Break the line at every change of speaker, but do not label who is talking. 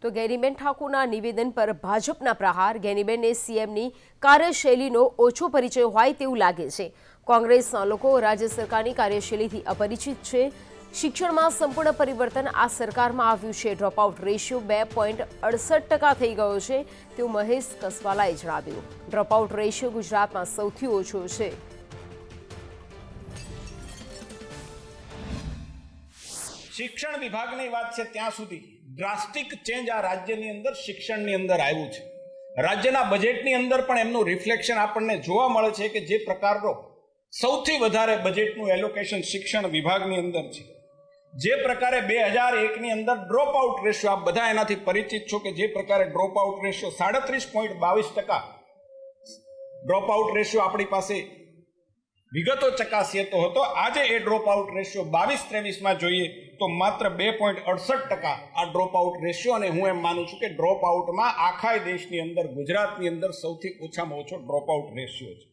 તો ગેનીબેન ઠાકુરના નિવેદન પર ભાજપના પ્રહાર। ગેનીબેનને સીએમની કાર્યશૈલીનો ઓછો પરિચય હોય તેવું લાગે છે। કોંગ્રેસના લોકો રાજ્ય સરકારની કાર્યશૈલીથી અપરિચિત છે। શિક્ષણમાં સંપૂર્ણ પરિવર્તન આ સરકારમાં આવ્યું છે। ડ્રોપઆઉટ રેશિયો 2.68% થઈ ગયો છે તેવું મહેશ કસવાલાએ જણાવ્યું। ડ્રોપઆઉટ રેશિયો ગુજરાતમાં સૌથી ઓછો છે।
શિક્ષણ વિભાગની વાત છે ત્યાં સુધી ડ્રાસ્ટિક ચેન્જ આ રાજ્યની અંદર શિક્ષણની અંદર આવ્યું છે। રાજ્યના બજેટની અંદર પણ એમનું રિફ્લેક્શન આપણને જોવા મળે છે કે જે પ્રકારનો સૌથી વધારે બજેટનું એલોકેશન શિક્ષણ વિભાગની અંદર છે। જે પ્રકારે 2001ની અંદર ડ્રોપ આઉટ રેશિયો આપ બધા એનાથી પરિચિત છો કે જે પ્રકારે drop out ratio 37.22% drop out ratio આપણી પાસે વિગતો ચકાસીએ તો હતો। આજે એ ડ્રોપ આઉટ રેશિયો 22-23માં જોઈએ તો માત્ર 2.68% આ ડ્રોપ આઉટ રેશિયો, અને હું એમ માનું છું કે ડ્રોપ આઉટમાં આખા દેશની અંદર ગુજરાતની અંદર સૌથી ઓછામાં ઓછો ડ્રોપ આઉટ રેશિયો છે।